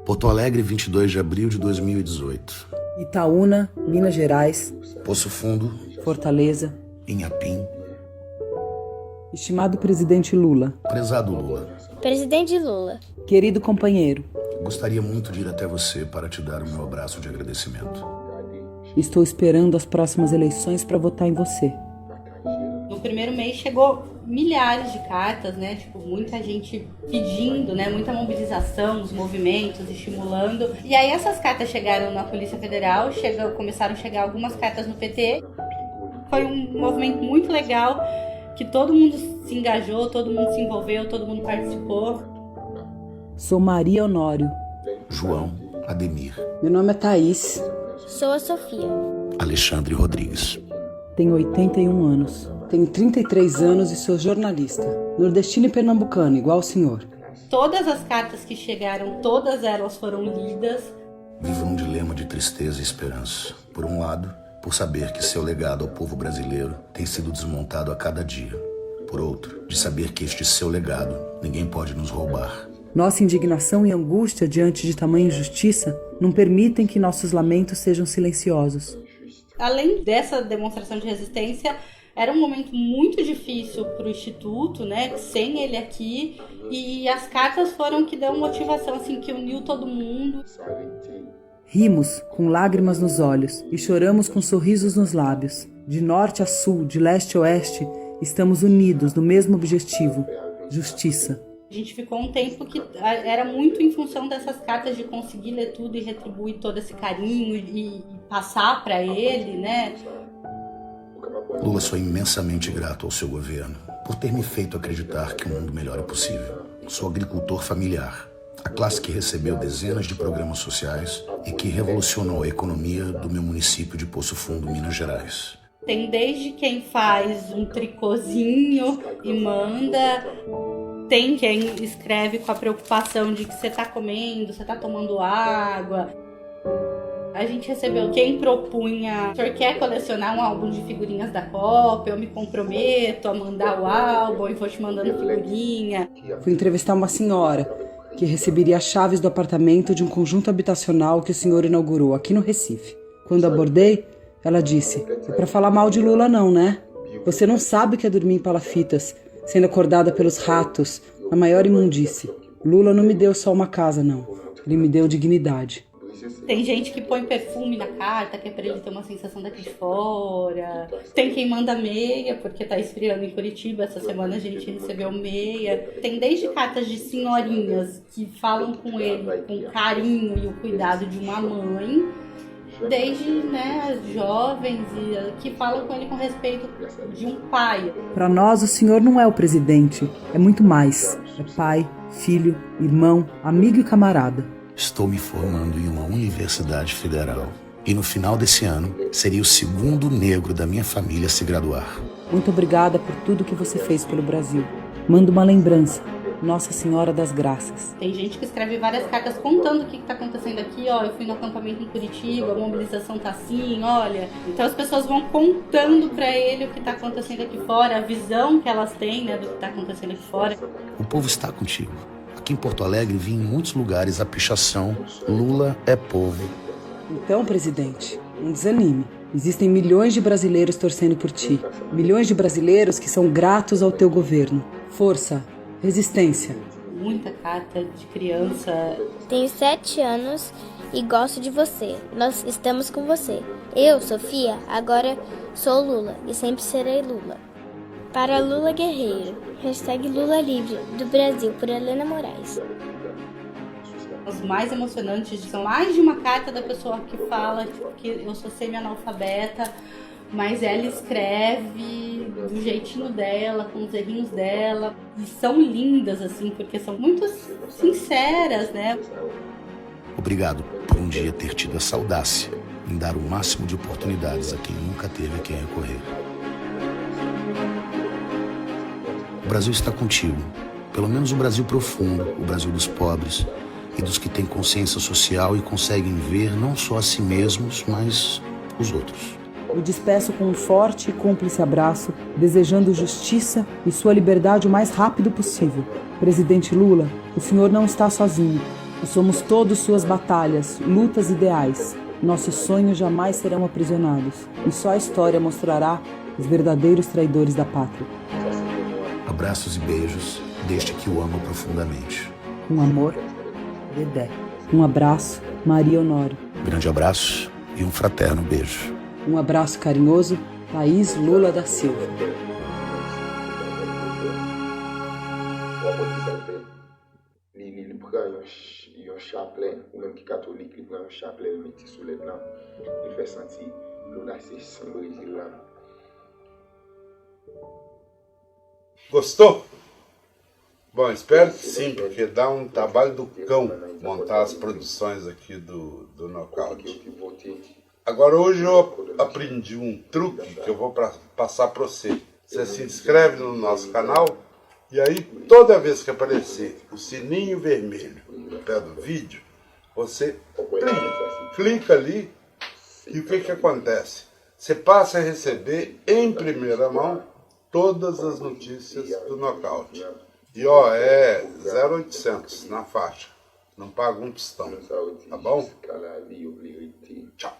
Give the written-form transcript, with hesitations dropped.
Porto Alegre, 22 de abril de 2018. Itaúna, Minas Gerais. Poço Fundo, Fortaleza. Inhapim. Estimado presidente Lula. Prezado Lula. Presidente Lula. Querido companheiro. Gostaria muito de ir até você para te dar o meu abraço de agradecimento. Estou esperando as próximas eleições para votar em você. No primeiro mês chegou milhares de cartas, né? Muita gente pedindo, né? Muita mobilização, os movimentos, estimulando. E aí essas cartas chegaram na Polícia Federal, começaram a chegar algumas cartas no PT. Foi um movimento muito legal, que todo mundo se engajou, todo mundo se envolveu, todo mundo participou. Sou Maria Honório. João Ademir. Meu nome é Thaís. Sou a Sofia. Alexandre Rodrigues. Tenho 81 anos. Tenho 33 anos e sou jornalista. Nordestino e pernambucano, igual o senhor. Todas as cartas que chegaram, todas elas foram lidas. Vivo num dilema de tristeza e esperança. Por um lado, por saber que seu legado ao povo brasileiro tem sido desmontado a cada dia. Por outro, de saber que este seu legado ninguém pode nos roubar. Nossa indignação e angústia diante de tamanha injustiça não permitem que nossos lamentos sejam silenciosos. Além dessa demonstração de resistência, era um momento muito difícil para o Instituto, né? Sem ele aqui. E as cartas foram que deu motivação, assim, que uniu todo mundo. Rimos com lágrimas nos olhos e choramos com sorrisos nos lábios. De norte a sul, de leste a oeste, estamos unidos no mesmo objetivo: justiça. A gente ficou um tempo que era muito em função dessas cartas de conseguir ler tudo e retribuir todo esse carinho e passar para ele, né? Lula, sou imensamente grato ao seu governo por ter me feito acreditar que um mundo melhor é possível. Sou agricultor familiar, a classe que recebeu dezenas de programas sociais e que revolucionou a economia do meu município de Poço Fundo, Minas Gerais. Tem desde quem faz um tricôzinho e manda, tem quem escreve com a preocupação de que você está comendo, você está tomando água. A gente recebeu quem propunha: o senhor quer colecionar um álbum de figurinhas da Copa? Eu me comprometo a mandar o álbum e vou te mandando figurinha. Fui entrevistar uma senhora que receberia as chaves do apartamento de um conjunto habitacional que o senhor inaugurou aqui no Recife. Quando abordei, ela disse: é para falar mal de Lula não, né? Você não sabe o que é dormir em palafitas, sendo acordada pelos ratos, na maior imundície. Lula não me deu só uma casa, não. Ele me deu dignidade. Tem gente que põe perfume na carta, que é pra ele ter uma sensação daqui de fora. Tem quem manda meia, porque tá esfriando em Curitiba. Essa semana a gente recebeu meia. Tem desde cartas de senhorinhas que falam com ele com carinho e o cuidado de uma mãe, desde, né, jovens que falam com ele com respeito de um pai. Para nós, o senhor não é o presidente, é muito mais. É pai, filho, irmão, amigo e camarada. Estou me formando em uma universidade federal e no final desse ano seria o segundo negro da minha família a se graduar. Muito obrigada por tudo que você fez pelo Brasil. Mando uma lembrança. Nossa Senhora das Graças. Tem gente que escreve várias cartas contando o que está acontecendo aqui. Ó, eu fui no acampamento em Curitiba, a mobilização tá assim, olha. Então as pessoas vão contando para ele o que está acontecendo aqui fora, a visão que elas têm, né, do que está acontecendo aqui fora. O povo está contigo. Aqui em Porto Alegre vi em muitos lugares a pichação: Lula é povo. Então, presidente, não desanime. Existem milhões de brasileiros torcendo por ti. Milhões de brasileiros que são gratos ao teu governo. Força, resistência. Muita carta de criança. Tenho 7 anos e gosto de você. Nós estamos com você. Eu, Sofia, agora sou Lula e sempre serei Lula. Para Lula Guerreiro. #Lula Livre, do Brasil, por Helena Moraes. Os mais emocionantes são mais de uma carta da pessoa que fala que eu sou semi-analfabeta, mas ela escreve do jeitinho dela, com os errinhos dela. E são lindas, assim, porque são muito sinceras, né? Obrigado por um dia ter tido essa audácia em dar o máximo de oportunidades a quem nunca teve a quem recorrer. O Brasil está contigo. Pelo menos o Brasil profundo, o Brasil dos pobres e dos que têm consciência social e conseguem ver não só a si mesmos, mas os outros. Me despeço com um forte e cúmplice abraço, desejando justiça e sua liberdade o mais rápido possível. Presidente Lula, o senhor não está sozinho. Somos todos suas batalhas, lutas ideais. Nossos sonhos jamais serão aprisionados. E só a história mostrará os verdadeiros traidores da pátria. Abraços e beijos deste que o ama profundamente. Com amor, Dedé. Um abraço, Maria Honório. Grande abraço e um fraterno beijo. Um abraço carinhoso, Thaís Lula da Silva. Li pran yon chapelet, ou menm ki katolik, li pran yon chapelet, li meti sou let nan, li fè santi Lula se san Brésil lan. Gostou? Bom, espero que sim, porque dá um trabalho do cão montar as produções aqui do Nocaute. Agora, hoje eu aprendi um truque que eu vou passar para você. Você se inscreve no nosso canal e aí, toda vez que aparecer o sininho vermelho no pé do vídeo, você clica ali e o que acontece? Você passa a receber em primeira mão todas as notícias do Nocaute. E ó, é 0800 na faixa. Não paga um tostão, tá bom? Tchau.